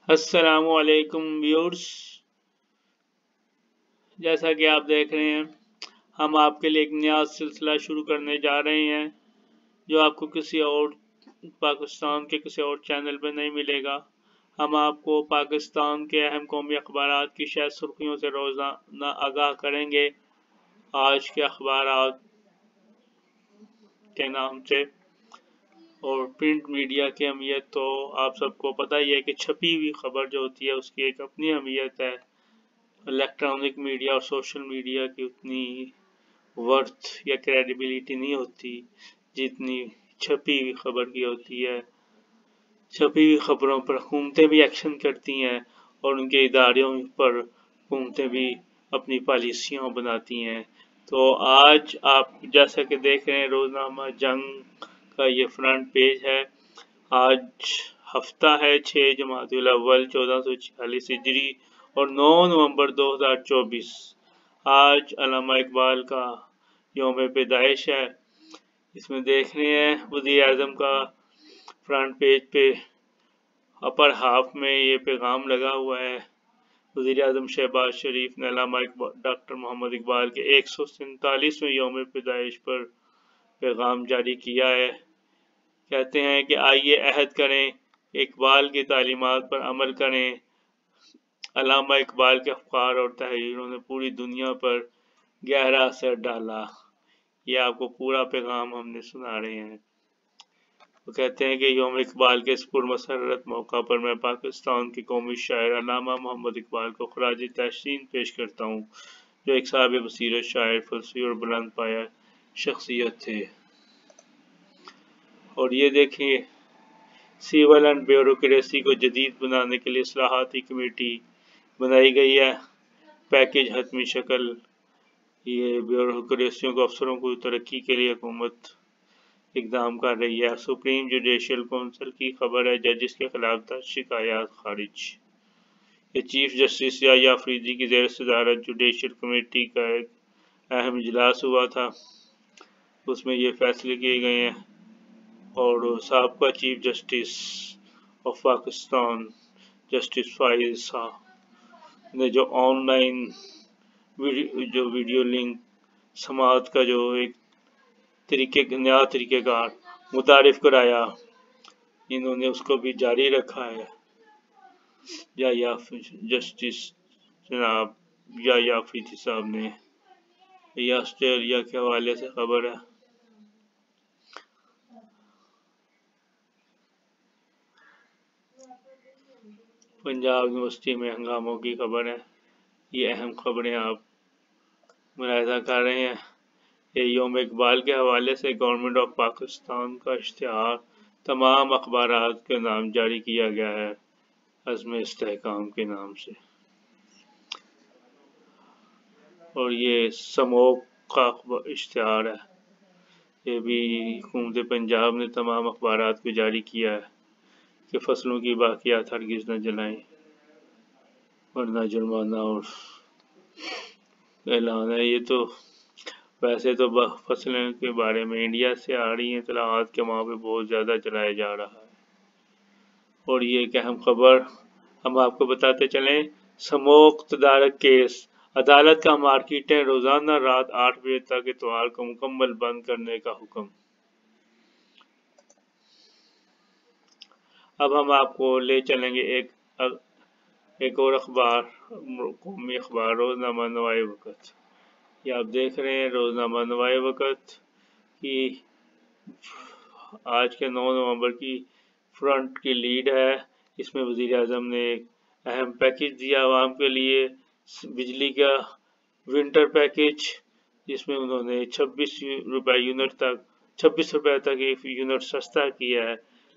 السلام علیکم ویورز، جیسا کہ آپ دیکھ رہے ہیں ہم آپ کے لیے ایک نیا سلسلہ شروع کرنے جا رہے ہیں جو آپ کو کسی اور پاکستان کے کسی اور چینل پہ نہیں ملے گا۔ ہم آپ کو پاکستان کے اہم قومی اخبارات کی شاید سرخیوں سے روزانہ آگاہ کریں گے، آج کے اخبارات کے نام سے۔ اور پرنٹ میڈیا کی اہمیت تو آپ سب کو پتہ ہی ہے کہ چھپی ہوئی خبر جو ہوتی ہے اس کی ایک اپنی اہمیت ہے۔ الیکٹرانک میڈیا اور سوشل میڈیا کی اتنی ورتھ یا کریڈیبلٹی نہیں ہوتی جتنی چھپی ہوئی خبر کی ہوتی ہے۔ چھپی ہوئی خبروں پر حکومتیں بھی ایکشن کرتی ہیں اور ان کے اداروں پر حکومتیں بھی اپنی پالیسیاں بناتی ہیں۔ تو آج آپ جیسا کہ دیکھ رہے ہیں روزنامہ جنگ کا یہ فرنٹ پیج ہے۔ آج ہفتہ ہے 6 جمادی الاول 1446 ہجری اور 9 نومبر 2024۔ آج علامہ اقبال کا یوم پیدائش ہے۔ اس میں دیکھ رہے ہیں وزیر اعظم کا فرنٹ پیج پہ اپر ہاف میں یہ پیغام لگا ہوا ہے۔ وزیر اعظم شہباز شریف نے علامہ ڈاکٹر محمد اقبال کے 147ویں یوم پیدائش پر پیغام جاری کیا ہے۔ کہتے ہیں کہ آئیے عہد کریں، اقبال کی تعلیمات پر عمل کریں۔ علامہ اقبال کے افکار اور تحریروں نے پوری دنیا پر گہرا اثر ڈالا۔ یہ آپ کو پورا پیغام ہم نے سنا رہے ہیں۔ وہ کہتے ہیں کہ یوم اقبال کے اس پرمسرت موقع پر میں پاکستان کے قومی شاعر علامہ محمد اقبال کو خراج تحسین پیش کرتا ہوں، جو ایک صاحب بصیرت، شاعر، فلسفی اور بلند پایہ شخصیت تھے۔ اور یہ دیکھیں، سول اینڈ بیوروکریسی کو جدید بنانے کے لیے اصلاحاتی کمیٹی بنائی گئی ہے۔ پیکیج حتمی شکل، یہ بیوروکریسیوں کو افسروں کو ترقی کے لیے حکومت اقدام کر رہی ہے۔ سپریم جوڈیشل کونسل کی خبر ہے، ججز کے خلاف شکایات خارج۔ یہ چیف جسٹس یحییٰ آفریدی کی زیر صدارت جوڈیشل کمیٹی کا ایک اہم اجلاس ہوا تھا، اس میں یہ فیصلے کیے گئے ہیں۔ اور سابقہ chief justice of Pakistan justice فائز صاحب نے جو آن لائن جو ویڈیو لنک سماعت کا جو ایک نیا طریقہ کار متعارف کرایا، انہوں نے اس کو بھی جاری رکھا ہے۔ جسٹس جناب یحییٰ آفریدی صاحب نے، یہ آسٹریلیا کے حوالے سے خبر ہے۔ پنجاب یونیورسٹی میں ہنگاموں کی خبر ہے۔ یہ اہم خبریں آپ ملاحظہ کر رہے ہیں۔ یہ یوم اقبال کے حوالے سے گورنمنٹ آف پاکستان کا اشتہار تمام اخبارات کے نام جاری کیا گیا ہے، عزم استحکام کے نام سے۔ اور یہ سموک کا اشتہار ہے، یہ بھی حکومت پنجاب نے تمام اخبارات کو جاری کیا ہے کہ فصلوں کی باقیات ہرگز نہ جلائیں ورنہ جرمانہ اور اعلان ہے۔ یہ تو ویسے تو فصلوں کے بارے میں انڈیا سے آ رہی ہیں اطلاعات کے وہاں پہ بہت زیادہ جلایا جا رہا ہے۔ اور یہ ایک اہم خبر ہم آپ کو بتاتے چلیں، سموک تدارک کیس، عدالت کا مارکیٹیں روزانہ رات 8 بجے تک اتوار کو مکمل بند کرنے کا حکم۔ اب ہم آپ کو لے چلیں گے ایک اور اخبار، قومی اخبار روزنامہ نوائے وقت۔ یہ آپ دیکھ رہے ہیں روزنامہ نوائے وقت کی آج کے 9 نومبر کی فرنٹ کی لیڈ ہے۔ اس میں وزیر اعظم نے ایک اہم پیکیج دیا عوام کے لیے، بجلی کا ونٹر پیکیج، جس میں انہوں نے 26 روپے تک ایک یونٹ سستا کیا ہے،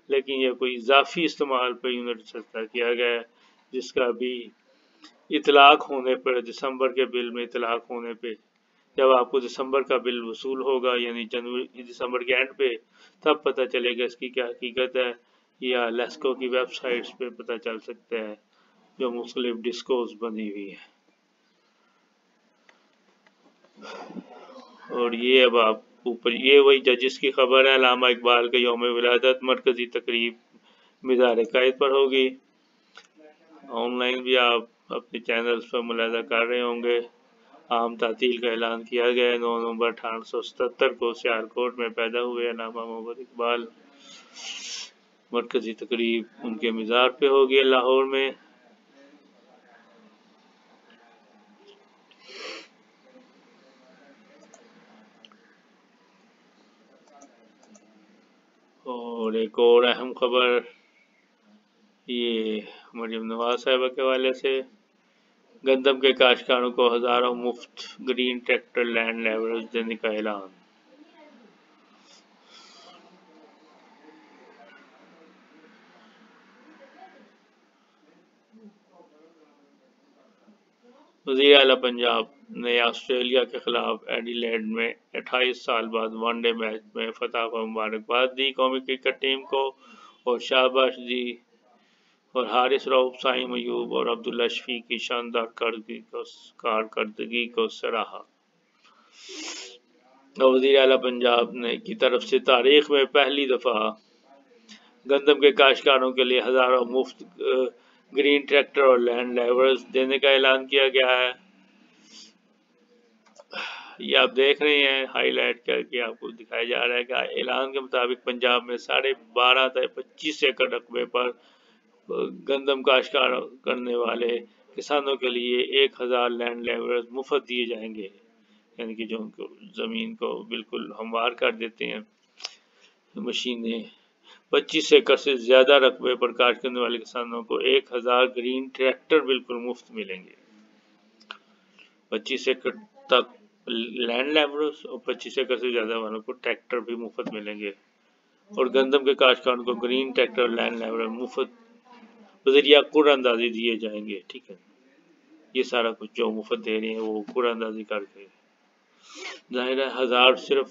لیکن یہ کوئی اضافی استعمال پر یونٹ سستا کیا گیا ہے، جس کا بھی اطلاق ہونے پر، دسمبر کے بل میں اطلاق ہونے پہ، جب آپ کو دسمبر کا بل وصول ہوگا یعنی دسمبر کے اینڈ پہ، تب پتہ چلے گا اس کی کیا حقیقت ہے، یا لیسکو کی ویب سائٹس پہ پتہ چل سکتا ہے جو مختلف ڈسکوز بنی ہوئی ہے۔ اور یہ اب آپ اوپر یہ وہی ججز کی خبر ہے، علامہ اقبال کے یوم ولادت مرکزی تقریب مزار قائد پر ہوگی۔ آن لائن بھی آپ اپنے چینلز پر ملاحظہ کر رہے ہوں گے، عام تعطیل کا اعلان کیا گیا ہے۔ 9 نومبر 1877 کو سیالکوٹ میں پیدا ہوئے علامہ محمد اقبال۔ مرکزی تقریب ان کے مزار پہ ہوگی لاہور میں۔ اور ایک اور اہم خبر یہ مریم نواز صاحبہ کے حوالے سے، گندم کے کاشتکاروں کو ہزاروں مفت گرین ٹریکٹر لینڈ لیورز دینے کا اعلان۔ وزیر اعلیٰ پنجاب نے آسٹریلیا کے خلاف ایڈیلیڈ میں 28 سال بعد ون ڈے میچ میں فتح پر مبارکباد دی قومی کرکٹ ٹیم کو، اور شاباش دی اور حارث رؤف، سائم ایوب اور عبداللہ شفیق کی شاندار کارکردگی کو سراہا۔ وزیر اعلیٰ پنجاب نے کی طرف سے تاریخ میں پہلی دفعہ گندم کے کاشتکاروں کے لیے ہزاروں مفت گرین ٹریکٹر اور لینڈ لیورز دینے کا اعلان کیا گیا ہے۔ یہ آپ دیکھ رہے ہیں ہائی لائٹ کر کے آپ کو دکھایا جا رہا ہے کہ اعلان کے مطابق پنجاب میں 12.5 سے 25 ایکڑ رقبے پر گندم کاشتکار کرنے والے کسانوں کے لیے 1000 لینڈ لیورز مفت دیے جائیں گے، یعنی کہ جو ان کو زمین کو بالکل ہموار کر دیتے ہیں مشینیں۔ 25 ایکڑ سے زیادہ رقبے پر کاشت کرنے والے کسانوں کو 1000 گرین ٹریکٹر بالکل مفت ملیں گے۔ 25 ایکڑ تک لینڈ لیورز اور 25 ایکڑ سے زیادہ والوں کو ٹریکٹر بھی مفت ملیں گے، اور گندم کے کاشتکاروں کو گرین ٹریکٹر اور لینڈ لیورز مفت بذریعہ قرعہ اندازی دیے جائیں گے۔ ٹھیک ہے، یہ سارا کچھ جو مفت دے رہے ہیں وہ قرعہ اندازی کر کے، ظاہر ہے 1000 صرف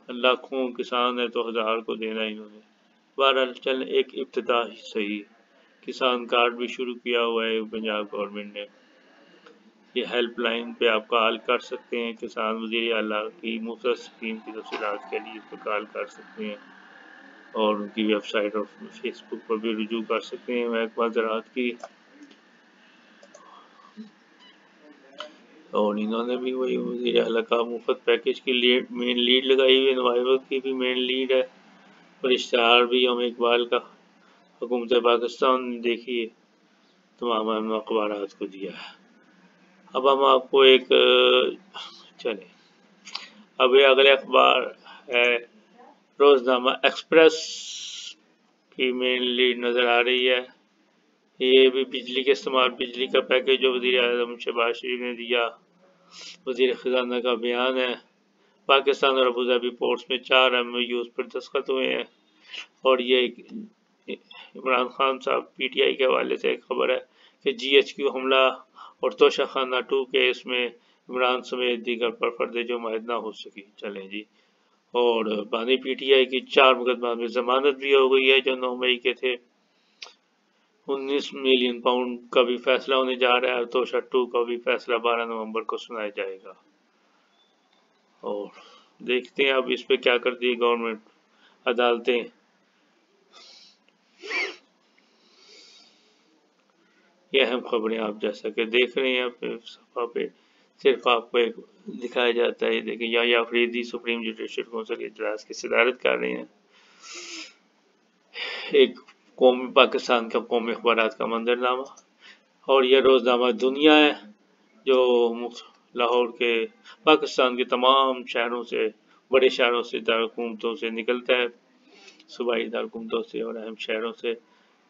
لاکھوں کسان ہے تو 1000 کو دینا انہوں نے۔ بہرحال چل ایک ابتدا ہی صحیح، کسان کارڈ بھی شروع کیا ہوا ہے پنجاب گورنمنٹ نے۔ یہ ہیلپ لائن پہ آپ کال کر سکتے ہیں، کسان وزیر اعلیٰ کی مفت اسکیم کی تفصیلات کے لیے اس پہ کال کر سکتے ہیں، اور ان کی ویب سائٹ اور فیس بک پر بھی رجوع کر سکتے ہیں محکمہ زراعت کی۔ اور انہوں نے بھی وہی وزیر اعلیٰ کا مفت پیکج کی مین لیڈ لگائی ہوئی ہے، نوائبت کی بھی مین لیڈ ہے، اور اشتہار بھی ہم اقبال کا حکومت پاکستان نے دیکھیے تمام اہم اخبارات کو دیا ہے۔ اب ہم آپ کو ایک چلیں اب یہ اگلے اخبار ہے روزنامہ ایکسپریس کی مین لیڈ نظر آ رہی ہے۔ یہ بھی بجلی کے استعمال، بجلی کا پیکج جو وزیر اعظم شہباز شریف نے دیا، وزیر خزانہ کا بیان ہے۔ پاکستان اور ابوظہبی پورٹس میں 4 MOUs پر دستخط ہوئے ہیں، اور یہ عمران خان صاحب PTI کے حوالے سے ایک خبر ہے کہ GHQ حملہ اور توشہ خانہ 2 کیس میں عمران سمیت دیگر پر فرد جرمائد نہ ہو سکی۔ چلیں جی، اور بانی PTI کی 4 مقدمات میں ضمانت بھی ہو گئی ہے جو 9 مئی کے تھے۔ 19 ملین پاؤنڈ کا بھی فیصلہ ہونے جا رہا ہے، اور توشہ 2 کا بھی فیصلہ 12 نومبر کو سنایا جائے گا۔ اور دیکھتے ہیں اب اس پہ کیا کرتی ہے گورنمنٹ، عدالتیں۔ یہ اہم خبریں آپ جیسا کہ دیکھ رہے ہیں اپنے صفحہ پہ، صرف آپ کو ایک دکھایا جاتا ہے۔ دیکھیں یا فریدی سپریم جوڈیشل کونسل اجلاس کی صدارت کر رہے ہیں۔ ایک قومی پاکستان کا قومی اخبارات کا منظرنامہ، اور یہ روزنامہ دنیا ہے جو لاہور کے پاکستان کے تمام شہروں سے، بڑے شہروں سے، دارالحکومتوں سے نکلتا ہے، صوبائی دارالحکومتوں سے اور اہم شہروں سے۔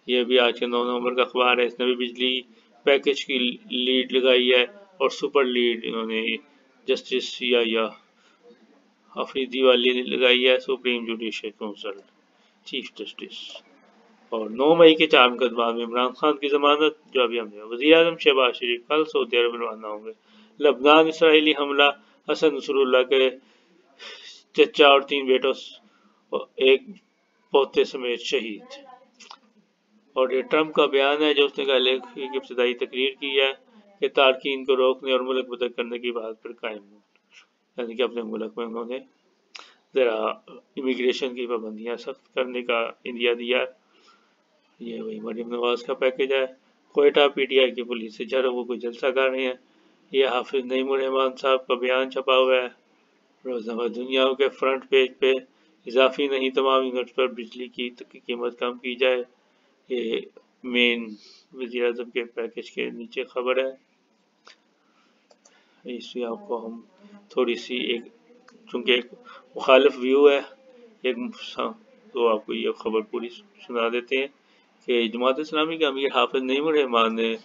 یہ بھی آج کے 9 نومبر کا اخبار ہے۔ اس نے بھی بجلی پیکج کی لیڈ لگائی ہے، اور سپر لیڈ انہوں نے جسٹس یا افریدی والی لگائی ہے، supreme judicial council chief justice. اور 9 مئی کے 4 مقدمات میں عمران خان کی ضمانت، جو ابھی ہم نے وزیر اعظم شہباز شریف کل سعودی عرب روانہ ہوں گے۔ لبنان اسرائیلی حملہ، حسن نصر اللہ کے چچا اور 3 بیٹوں اور 1 پوتے سمیت شہید۔ اور یہ ٹرمپ کا بیان ہے جو اس نے کل ایک ابتدائی تقریر کی ہے کہ تارکین کو روکنے اور ملک بدر کرنے کی بات پر قائم ہوں، یعنی کہ اپنے ملک میں انہوں نے ذرا امیگریشن کی پابندیاں سخت کرنے کا انڈیا دیا۔ یہ وہی مریم نواز کا پیکج ہے۔ کوئٹہ پی ٹی آئی کی پولیس سے جھڑپوں کو جلسہ کر رہے ہیں. یہ حافظ نعیم الرحمان صاحب کا بیان چھپا ہوا ہے. روزنامہ دنیا کے فرنٹ پیج پہ اضافی نہیں تمام یونٹس پر بجلی کی قیمت کم کی جائے. یہ مین وزیر اعظم کے پیکج کے نیچے خبر ہے. اس میں آپ کو ہم تھوڑی سی ایک چونکہ ایک مخالف ویو ہے ایک تو آپ کو یہ خبر پوری سنا دیتے ہیں کہ جماعت اسلامی کے امیر حافظ نعیم الرحمان نے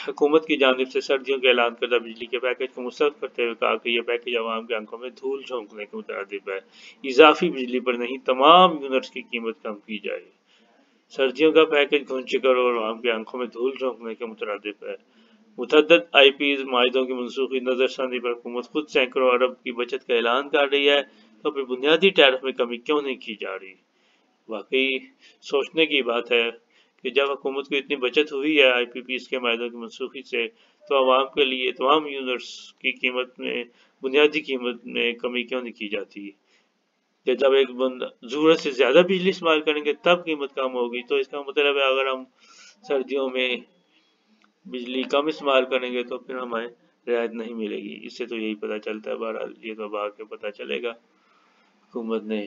حکومت کی جانب سے سردیوں کے اعلان کردہ بجلی کے پیکج کو مسترد کرتے ہوئے کہا کہ یہ پیکج عوام کی آنکھوں میں دھول جھونکنے کے مترادف ہے. اضافی بجلی پر نہیں تمام یونٹس کی قیمت کم کی جائے. سردیوں کا پیکج گھن چکر اور عوام کی آنکھوں میں دھول جھونکنے کے مترادف ہے. متعدد آئی پیز معاہدوں کی منسوخی نظر ثانی پر حکومت خود سینکڑوں ارب کی بچت کا اعلان کر رہی ہے تو پھر بنیادی ٹیرف میں کمی کیوں نہیں کی جا رہی. واقعی سوچنے کی بات ہے کہ جب حکومت کو اتنی بچت ہوئی ہے آئی پی پیز کے معاہدوں کی منسوخی سے تو عوام کے لیے تمام یونٹس کی قیمت میں بنیادی قیمت میں کمی کیوں نہیں کی جاتی. کہ جب ایک بندہ ضرورت سے زیادہ بجلی استعمال کریں گے تب قیمت کم ہوگی. تو اس کا مطلب ہے اگر ہم سردیوں میں بجلی کم استعمال کریں گے تو پھر ہمیں رعایت نہیں ملے گی. اس سے تو یہی پتہ چلتا ہے. بہرحال یہ تو بعد کے پتہ چلے گا حکومت نے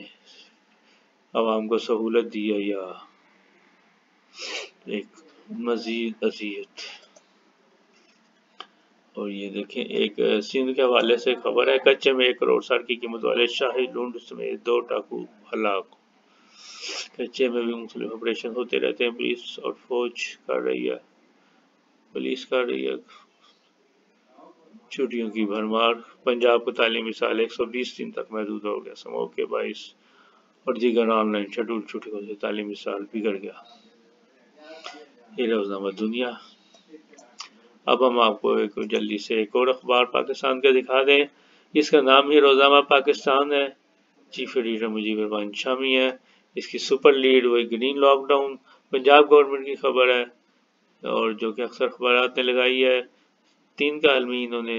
عوام کو سہولت دی ہے یا ایک مزید اذیت. اور یہ دیکھیں ایک سندھ کے حوالے سے خبر ہے کچے میں 1 کروڑ سال کی قیمت والے شاہی لونڈ سمیت 2 ڈاکو ہلاک. کچے میں بھی مختلف آپریشن ہوتے رہتے ہیں. پولیس اور فوج کر رہی ہے چھٹیوں کی بھرمار. پنجاب کو تعلیمی سال 120 دن تک محدود ہو گیا. سموگ کے باعث اور دیگر آن لائن شیڈول چھٹیوں سے تعلیمی سال بگڑ گیا. یہ روزنامہ دنیا. اب ہم آپ کو جلدی سے ایک اور اخبار پاکستان کا دکھا دیں. اس کا نام ہی روزنامہ پاکستان ہے. چیف ایڈیٹر مجیب الرحمان شامی ہے. اس کی سپر لیڈ وہی green lockdown Punjab government کی خبر ہے اور جو کہ اکثر اخبارات نے لگائی ہے. 3 کا عالمی انہوں نے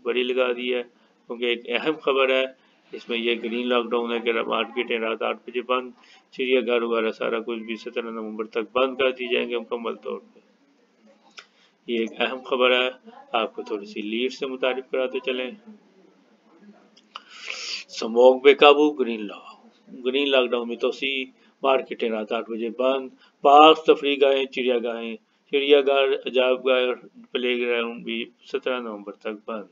بڑی لگا دی ہے کیونکہ ایک اہم خبر ہے. اس میں یہ گرین لاک ڈاؤن ہے کہ مارکیٹیں رات 8 بجے بند, چڑیا گھر وغیرہ سارا کچھ بھی 17 نومبر تک بند کر دی جائیں گے مکمل طور پہ. یہ ایک اہم خبر ہے. آپ کو تھوڑی سی لیڈ سے متعارف کراتے چلیں. سموگ بے قابو, گرین لاک ڈاؤن میں توسیع, مارکیٹیں رات 8 بجے بند, پارک تفریح گاہیں چڑیا گھر عجائب گاہ اور پلے گراؤنڈ بھی 17 نومبر تک بند.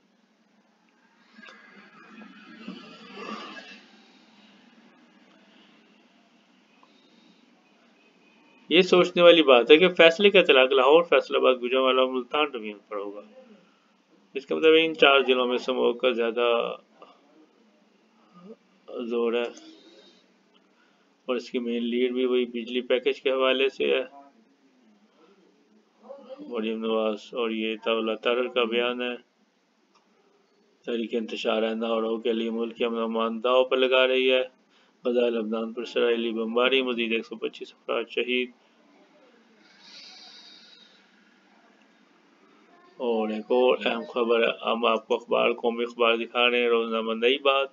یہ سوچنے والی بات ہے کہ فیصلے کا اطلاق لاہور, فیصل آباد, گوجرانوالہ اور ملتان ڈویژن پر ہوگا. اس کا مطلب ان 4 ضلعوں میں سموگ کا زیادہ زور ہے اور اس کی مین لیڈ بھی وہی بجلی پیکج کے حوالے سے ہے. مریم نواز اور یہ طاولہ ترر کا بیان ہے. تحریک انتشار آئندہ اور ہو کے لیے ملک کے امن و امان داؤ پر لگا رہی ہے. غزہ لبنان پر اسرائیلی بمباری, مزید 125 افراد شہید. اور ایک اور اہم خبر ہے. ہم آپ کو قومی اخبار دکھا رہے ہیں. روزنامہ نئی بات.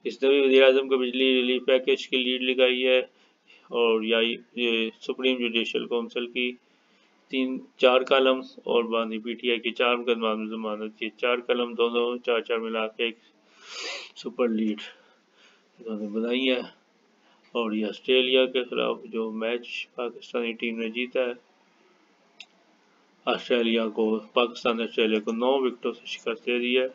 اس نے بھی وزیر اعظم کو بجلی ریلیف پیکج کی لیڈ لگائی ہے اور یہ سپریم جوڈیشل کونسل کی 4 کالم اور بانی پی ٹی آئی کے 4 مقدمات میں ضمانت کے 4 کالم, دونوں 4 ملا کے ایک سپر لیڈ انہوں نے بنائی ہے. اور یہ آسٹریلیا کے خلاف جو میچ پاکستانی ٹیم نے جیتا ہے, پاکستان نے آسٹریلیا کو 9 وکٹوں سے شکست دے دی ہے.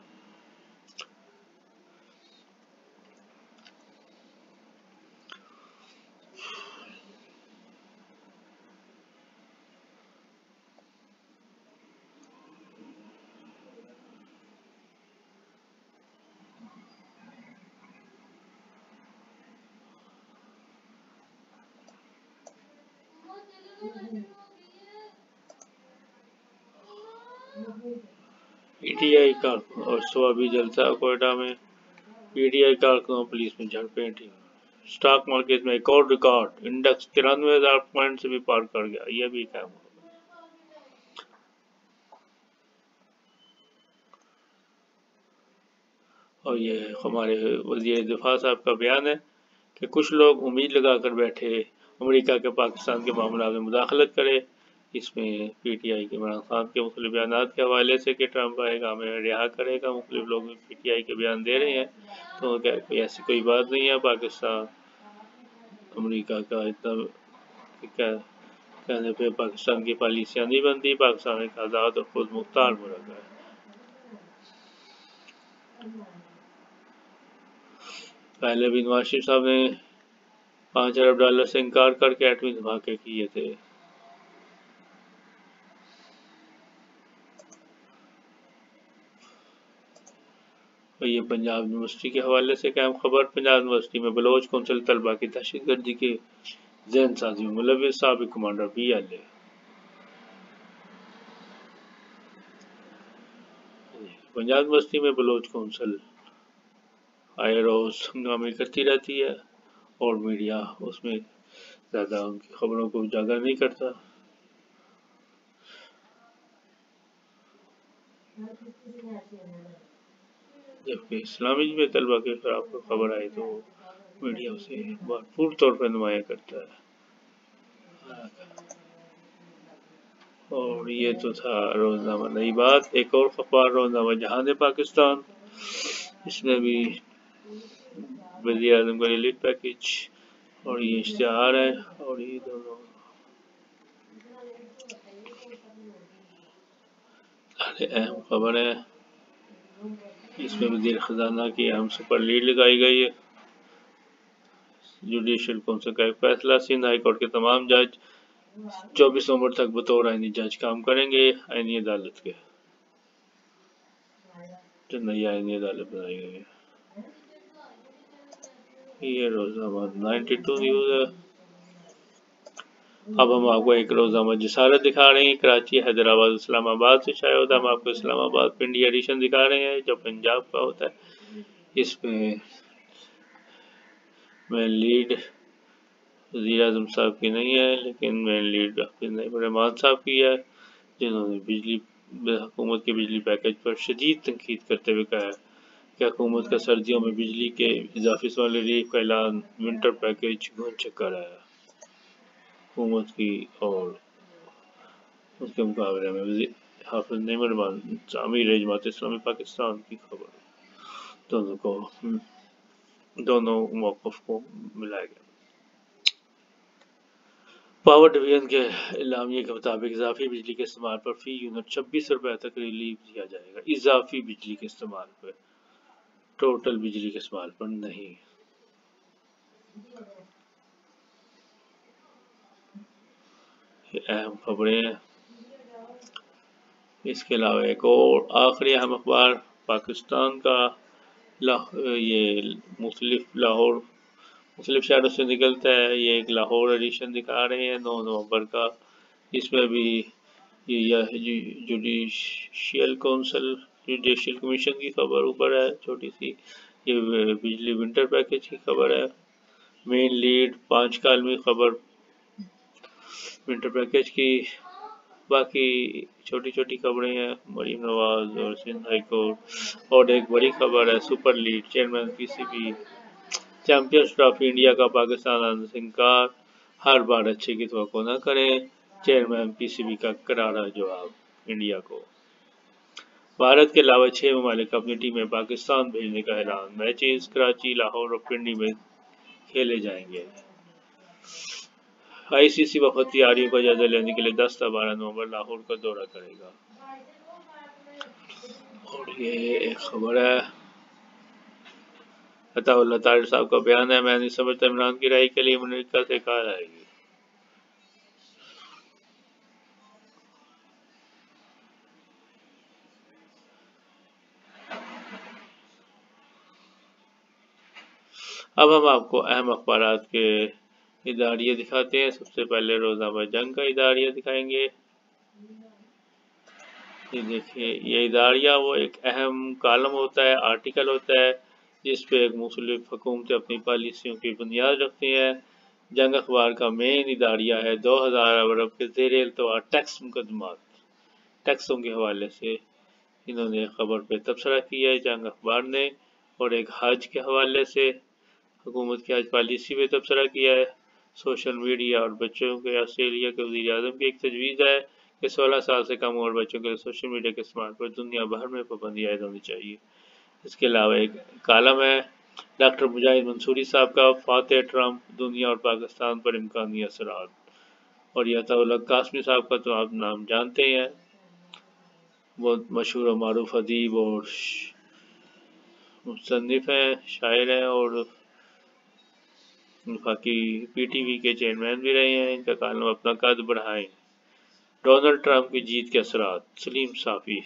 پی ٹی آئی کا اور سوابی جلسہ کوئٹہ میں. پی ٹی آئی کارکنوں پولیس میں جھڑپیں. اسٹاک مارکیٹ میں ایک اور ریکارڈ, انڈیکس 93,000 پوائنٹ سے بھی پار کر گیا. یہ بھی کیا ہوا. اور یہ ہمارے وزیر دفاع صاحب کا بیان ہے کہ کچھ لوگ امید لگا کر بیٹھے امریکہ کے پاکستان کے معاملات میں مداخلت کرے اس میں پی ٹی آئی کے عمران خان کے مختلف بیانات کے حوالے سے کہ ٹرمپ آئے گا ہمیں رہا کرے گا، مختلف لوگ پی ٹی آئی کے بیان دے رہے ہیں، تو ایسی کوئی بات نہیں ہے، پاکستان امریکہ کا اتنا کہنے پہ پاکستان کی پالیسیاں نہیں بنتی، پاکستان ایک آزاد اور خود مختار ملک ہے۔ پہلے بھی نواز شریف صاحب نے $5 ارب سے انکار کر کے ایٹمی دھماکے کیے تھے۔ اور یہ پنجاب یونیورسٹی کے حوالے سے اہم خبر، پنجاب یونیورسٹی میں بلوچ کونسل طلبہ کی دہشت گردی کے ذہن سازی میں ملوث، سابق کمانڈر PLA۔ پنجاب یونیورسٹی میں بلوچ کونسل آئے روز ہنگامے کرتی رہتی ہے اور میڈیا اس میں زیادہ ان کی خبروں کو اجاگر نہیں کرتا، جبکہ اسلامی میں طلبہ کے خلاف کوئی خبر آئے تو میڈیا اسے بھرپور طور پر نمایاں کرتا ہے۔ اور یہ تو تھا روزنامہ نئی بات۔ ایک اور اخبار روزنامہ جہان پاکستان، اس میں بھی وزیر اعظم کا ریلیف پیکج اور یہ اشتہار ہے، اور یہ دونوں اہم خبر ہے۔ اس میں وزیر خزانہ کی اہم سپر لیڈ لگائی گئی ہے۔ جوڈیشل کونسل کا ایک فیصلہ، سندھ ہائی کورٹ کے تمام جج 24 نومبر تک بطور آئینی جج کام کریں گے۔ آئینی عدالت کے جو نئی آئینی عدالت بنائی گئی ہے۔ یہ روزنامہ 92 نیوز ہے۔ اب ہم آپ کو ایک روزنامہ جسارت دکھا رہے ہیں، کراچی، حیدرآباد، اسلام آباد سے شائع ہوتا ہے۔ ہم آپ کو اسلام آباد پنڈی ایڈیشن دکھا رہے ہیں جو پنجاب کا ہوتا ہے۔ اس میں مین لیڈ وزیر اعظم صاحب کی نہیں ہے، لیکن مین لیڈ رحمان صاحب کی ہے، جنہوں نے حکومت کے بجلی پیکج پر شدید تنقید کرتے ہوئے کہا ہے کہ حکومت کا سردیوں میں بجلی کے اضافی سال ریلیف کا اعلان ونٹر پیکج گھن چکر ہے۔ حکومت کی اور اس کے مقابلے میں حافظ نعیم الرحمان امیر جماعت اسلامی پاکستان کی خبر، دونوں موقف کو ملایا گیا۔ پاور ڈویژن کے اعلامیے کے مطابق اضافی بجلی کے استعمال پر فی یونٹ 26 روپے تک ریلیف دیا جائے گا، اضافی بجلی کے استعمال پر، ٹوٹل بجلی کے استعمال پر نہیں۔ یہ اہم خبریں ہیں۔ اس کے علاوہ ایک اور آخری اہم اخبار پاکستان کا، یہ مختلف شہروں سے نکلتا ہے۔ یہ ایک لاہور ایڈیشن دکھا رہے ہیں 9 نومبر کا۔ اس میں بھی جوڈیشل کمیشن کی خبر اوپر ہے چھوٹی سی، یہ بجلی ونٹر پیکج کی خبر ہے۔ مین لیڈ 5 کالمی خبر ونٹر پیکج کی، باقی چھوٹی چھوٹی خبریں ہیں، مریم نواز اور سندھ ہائی کورٹ، اور ایک بڑی خبر ہے super lead, chairman PCB champions trophy India کا پاکستان آنے سے انکار، ہر بار اچھے کی توقع نہ کریں، چیئرمین PCB کا کرارا جواب انڈیا کو۔ بھارت کے علاوہ 6 ممالک اپنی ٹیمیں پاکستان بھیجنے کا اعلان، میچز کراچی، لاہور اور پنڈی میں کھیلے جائیں گے۔ ICC وفد تیاریوں کا جائزہ لینے کے لیے 10 تا 12 نومبر لاہور کا دورہ کرے گا۔ اور یہ ایک خبر ہے، عطا اللہ طاہر صاحب کا بیان ہے، میں نہیں سمجھتا عمران کی رہائی کے لیے امریکہ سے کال آئے گی۔ اب ہم آپ کو اہم اخبارات کے اداریہ دکھاتے ہیں۔ سب سے پہلے روزنامہ جنگ کا اداریہ دکھائیں گے۔ یہ دیکھیں، یہ اداریہ وہ ایک اہم کالم ہوتا ہے، آرٹیکل ہوتا ہے، جس پہ ایک مختلف حکومتیں اپنی پالیسیوں کی بنیاد رکھتی ہیں۔ جنگ اخبار کا مین اداریہ ہے 2000 ارب کے زیر التوا ٹیکس مقدمات، ٹیکسوں کے حوالے سے انہوں نے خبر پہ تبصرہ کیا ہے جنگ اخبار نے، اور ایک حج کے حوالے سے حکومت کی حج پالیسی پہ تبصرہ کیا ہے۔ سوشل میڈیا اور بچوں کے آسٹریلیا کے وزیر اعظم کی ایک تجویز ہے کہ 16 سال سے کم عمر بچوں کے لیے سوشل میڈیا کے استعمال پر دنیا بھر میں پابندی عائد ہونی چاہیے۔ اس کے علاوہ ایک کالم ہے ڈاکٹر مجاہد منصوری صاحب کا فاتح ٹرمپ دنیا اور پاکستان پر امکانی اثرات، اور یہ عطاءاللہ قاسمی صاحب کا تو آپ نام جانتے ہیں، بہت مشہور و معروف ادیب اور مصنف ہیں، شاعر ہیں، اور وفاقی پی ٹی وی کے چیئرمین بھی رہے ہیں۔ ان کا کالم اپنا قد بڑھائیں، ڈونلڈ ٹرمپ کی جیت کے اثرات، سلیم صافی،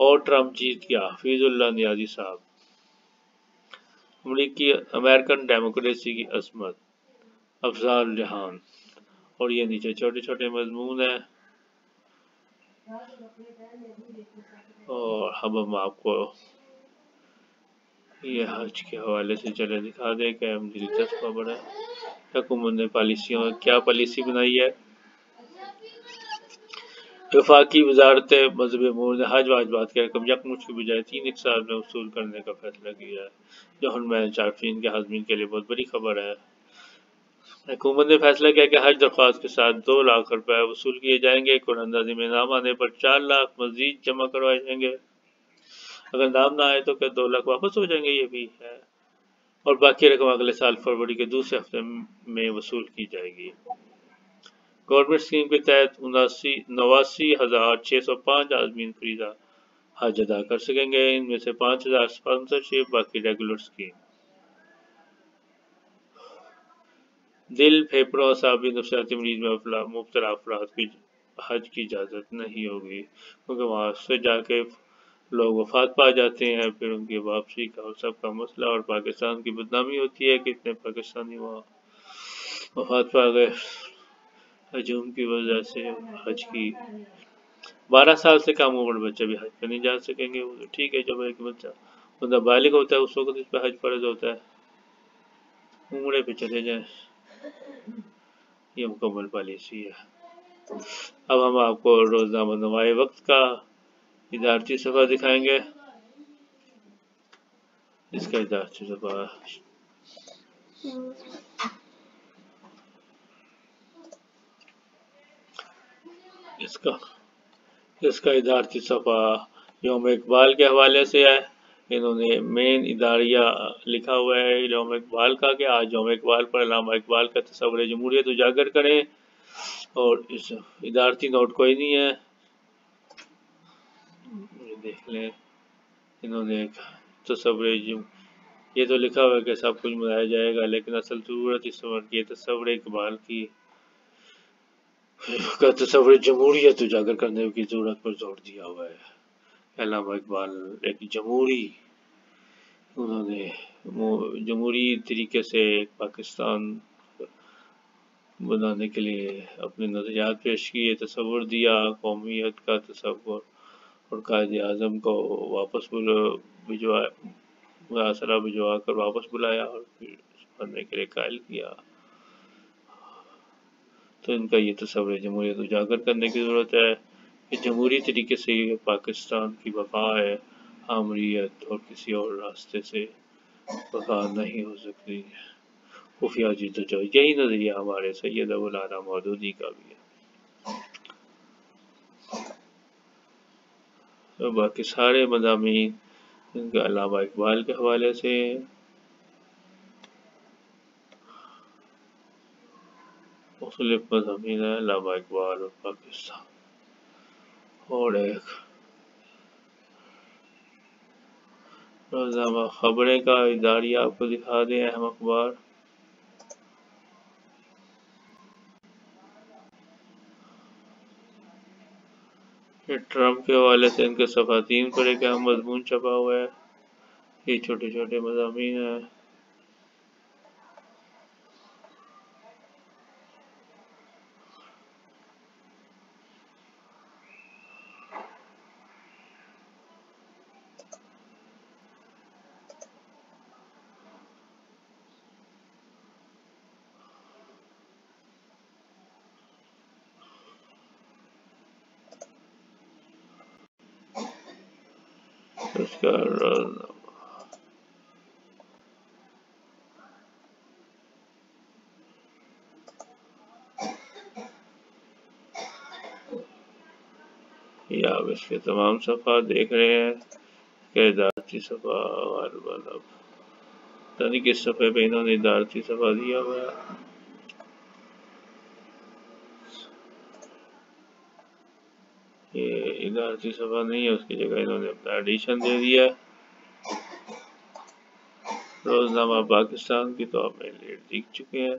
اور ٹرمپ جیت گیا، حفیظ اللہ نیازی صاحب، امریکن ڈیموکریسی کی عظمت، افضال جہان، اور یہ نیچے چھوٹے چھوٹے مضمون ہیں۔ اور ہم آپ کو یہ حج کے حوالے سے چلے دکھا دیں کہ ہم دلچسپ خبر ہے۔ حکومت نے کیا پالیسی بنائی ہے؟ وفاقی وزارت مذہب امور نے حج واجبات کی رقم یکمشت کی بجائے 3 اقساط میں وصول کرنے کا فیصلہ کیا ہے، جو حرمین صارفین کے حاضرین کے لیے بہت بڑی خبر ہے۔ حکومت نے فیصلہ کیا کہ حج درخواست کے ساتھ 2 لاکھ روپے وصول کیے جائیں گے، قرآن اندازی میں نام آنے پر 4 لاکھ مزید جمع کروائے جائیں گے، اگر نام نہ آئے تو کیا 2 لاکھ واپس ہو جائیں گے، یہ بھی ہے، اور باقی رقم اگلے سال فروری کے دوسرے ہفتے میں وصول کی جائے گی۔ گورنمنٹ اسکیم کے تحت 89,605 عازمین فریضہ حج ادا کر سکیں گے، ان میں سے 5,000 اسپانسرشپ، باقی ریگولر اسکیم۔ دل، پھیپھڑوں اور اعصابی نفسیاتی مریض میں مبتلا افراد کی حج کی اجازت نہیں ہوگی، کیونکہ وہاں سے جا کے لوگ وفات پا جاتے ہیں، پھر ان کی واپسی کا اور سب کا مسئلہ، اور پاکستان کی بدنامی ہوتی ہے کہ اتنے پاکستانی وہاں وفات پا گئے ہجوم کی وجہ سے۔ حج کی 12 سال سے کم عمر بچے بھی حج پہ نہیں جا سکیں گے، وہ تو ٹھیک ہے، جب ایک بندہ بالغ ہوتا ہے اس وقت اس پہ حج فرض ہوتا ہے، عمرے پہ چلے جائیں، یہ مکمل پالیسی ہے۔ اب ہم آپ کو روزنامہ نمائے وقت کا ادارتی صفحہ دکھائیں گے۔ اس کا ادارتی صفحہ اس کا ادارتی صفحہ یوم اقبال کے حوالے سے ہے۔ انہوں نے مین اداریہ لکھا ہوا ہے یوم اقبال کا کہ آج یوم اقبال پر علامہ اقبال کا تصور جمہوریت اجاگر کریں، اور اس ادارتی نوٹ کوئی نہیں ہے، یہ دیکھ لیں۔ انہوں نے ایک تصور یہ تو لکھا ہوا ہے کہ سب کچھ منایا جائے گا، لیکن اصل ضرورت اس وقت کی تصور اقبال کی کا تصور جمہوریت اجاگر کرنے کی ضرورت پر زور دیا ہوا ہے۔ علامہ اقبال ایک جمہوری، انہوں نے جمہوری طریقے سے ایک پاکستان بنانے کے لیے اپنے نظریات پیش کیے، تصور دیا، قومیت کا تصور، اور قائد اعظم کو واپس محاصرہ بھجوا کر واپس بلایا اور پھر بننے کے لیے قائل کیا۔ تو ان کا یہ تصور جمہوریت اجاگر کرنے کی ضرورت ہے کہ جمہوری طریقے سے یہ پاکستان کی بقا ہے، آمریت اور کسی اور راستے سے بقا نہیں ہو سکتی، خفیہ جدوجہد۔ یہی نظریہ ہمارے سید ابو العلا مودودی کا بھی ہے۔ تو باقی سارے مضامین ان کے علامہ اقبال کے حوالے سے مختلف مضامین ہیں، علامہ اقبال اور پاکستان، اور ایک روزنامہ خبریں کا اداریہ آپ کو دکھا دیں، اہم اخبار۔ یہ ٹرمپ کے حوالے سے ان کے صفحہ 3 پر ایک اہم مضمون چھپا ہوا ہے، یہ چھوٹے چھوٹے مضامین ہیں۔ اس کا یہ آپ اس کے تمام صفحات دیکھ رہے ہیں کہ ادارتی صفحہ غالباً پتہ نہیں کس صفحے پہ انہوں نے ادارتی صفحہ دیا ہوا ہے. یہ ادارتی صفحہ نہیں ہے، اس کی جگہ انہوں نے اپنا ایڈیشن دے دیا. روزنامہ پاکستان کی تو آپ میرے لیے دیکھ چکے ہیں.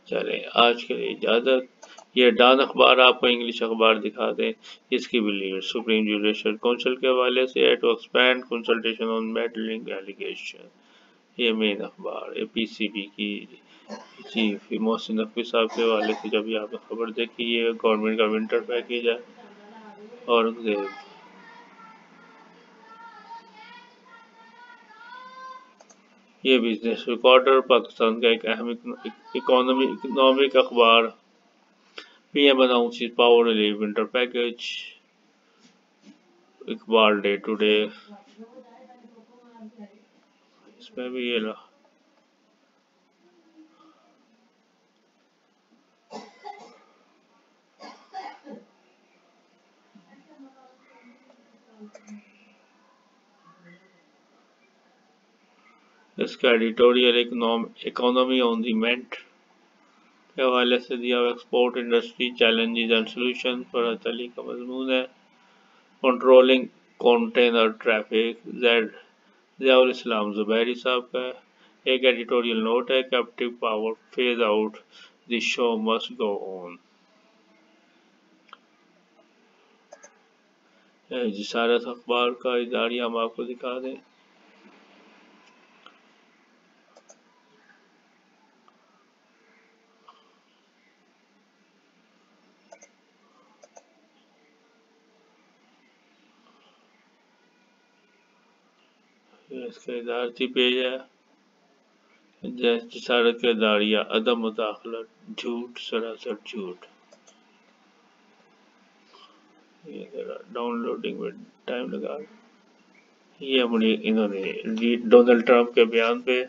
چلیں آج کے لیے اجازت. یہ ڈان اخبار آپ کو انگلش اخبار دکھا دیں. اس کی بھی لیڈ سپریم جوڈیشل کونسل کے حوالے سے to expand consultation on meddling allegation. یہ مین اخبار ہے پی سی بی کی چیف محسن نقوی صاحب کے حوالے سے. جب یہ آپ نے خبر دیکھی، یہ گورنمنٹ کا ونٹر پیکیج ہے اور یہ بزنس ریکارڈر پاکستان کا ایک اہم اکنامک اخبار. P M announces power relief winter package. Iqbal day to day. اس میں بھی یہ اس کا ایڈیٹوریل اکانومی آن دی مینٹ کے حوالے سے دیا ہوا. Export industry challenges and solution فرحت علی کا مضمون ہے. کنٹرولنگ کنٹینر ٹریفک ضیاء الاسلام زبیری صاحب کا ہے. ایک ایڈیٹوریل نوٹ ہے captive power phase out the show must go on. Jasarat اخبار کا اداریہ ہم آپ کو دکھا دیں. اس کا ادارتی پیج ہے. جسارت کا اداریہ عدم مداخلت جھوٹ سراسر جھوٹ. یہ ذرا ڈاؤن لوڈنگ میں ٹائم لگا. یہ انہوں نے ڈونلڈ ٹرمپ کے بیان پہ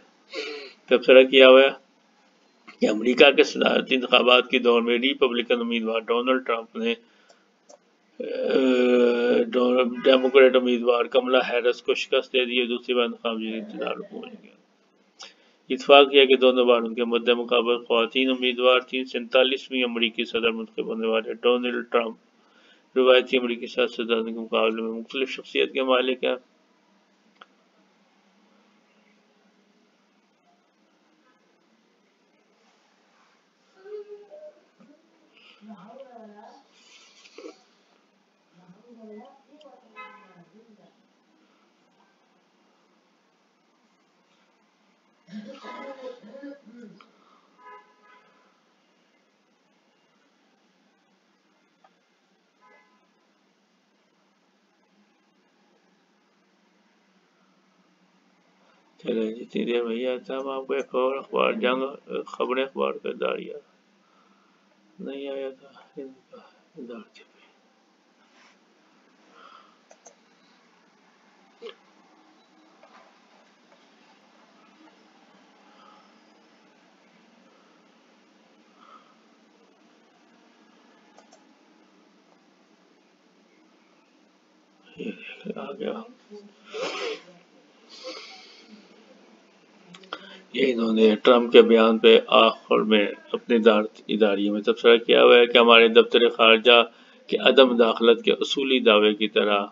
تبصرہ کیا ہوا ہے کہ امریکہ کے صدارتی انتخابات کی دور میں ریپبلکن امیدوار ڈونلڈ ٹرمپ نے ڈیموکریٹ امیدوار کملا ہیرس کو شکست دے دی. دوسری بار انتخاب انتظار پہنچ گیا. اتفاق کیا کہ دونوں بار ان کے مد مقابل خواتین امیدوار تھیں. 47ویں امریکی صدر منتخب ہونے والے ڈونلڈ ٹرمپ روایتی امریکی سیاستدانوں کے مقابلے میں مختلف شخصیت کے مالک ہیں. چلیں جتنی دیر میں یہ آتا ہم آپ کو ایک اور اخبار خبریں اخبار کا اداریہ نہیں آیا تھا. آ گیا. یہ انہوں نے ٹرمپ کے بیان پہ آخر میں اپنے اداریے میں تبصرہ کیا ہوا ہے کہ ہمارے دفتر خارجہ کے عدم داخلت کے اصولی دعوے کی طرح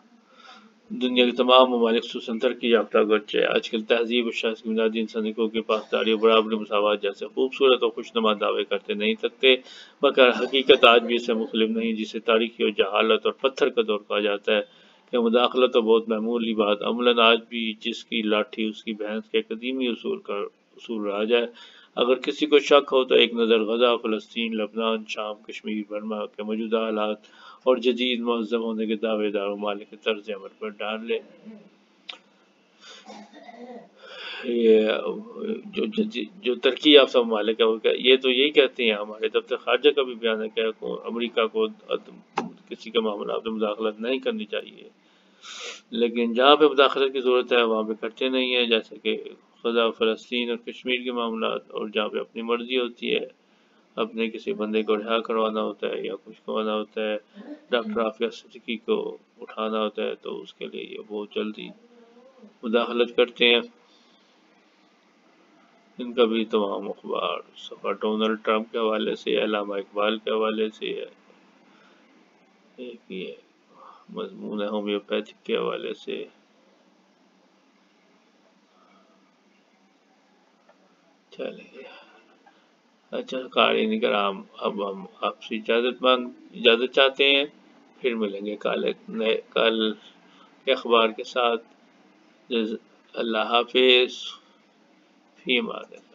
دنیا کے تمام ممالک خصوصاً ترقی یافتہ اگرچہ آج کل تہذیب اور شاذ کی بنیادی انسانی حقوق کی پاسداری اور برابری مساوات جیسے خوبصورت اور خوشنما دعوے کرتے نہیں سکتے، مگر حقیقت آج بھی اس سے مختلف نہیں، جسے تاریخی اور جہالت اور پتھر کا دور کہا جاتا ہے کہ مداخلت تو بہت معمولی بات عملاً آج بھی جس کی لاٹھی اس کی بھینس کے قدیمی اصول رہا جائے. اگر کسی کو شک ہو تو ایک نظر غزہ، فلسطین، لبنان، شام، کشمیر، برما کے موجودہ حالات اور جدید مہذب ہونے کے دعوے دار ممالک کے طرز عمل پر ڈال لے. یہ جو ترقی یافتہ ممالک ہے یہ تو یہی کہتے ہیں. ہمارے دفتر خارجہ کا بھی بیان ہے کہ امریکہ کو کسی کے معاملات میں مداخلت نہیں کرنی چاہیے. لیکن جہاں پہ مداخلت کی ضرورت ہے وہاں پہ کرتے نہیں ہیں، جیسے کہ خدا فلسطین اور کشمیر کے معاملات، اور جہاں پہ اپنی مرضی ہوتی ہے، اپنے کسی بندے کو رہا کروانا ہوتا ہے یا کچھ کروانا ہوتا ہے، ڈاکٹر عافیہ صدیقی کو اٹھانا ہوتا ہے، تو اس کے لیے یہ بہت جلدی مداخلت کرتے ہیں۔ ان کا بھی تمام اخبار صفحہ ڈونلڈ ٹرمپ کے حوالے سے، علامہ اقبال کے حوالے سے ہے، ایک یہ مضمون ہے ہومیوپیتھک کے حوالے سے۔ چلیے، اچھا قارئین کرام، اب ہم آپ سے اجازت چاہتے ہیں، پھر ملیں گے کل کے اخبار کے ساتھ۔ اللہ حافظ، فی امان اللہ۔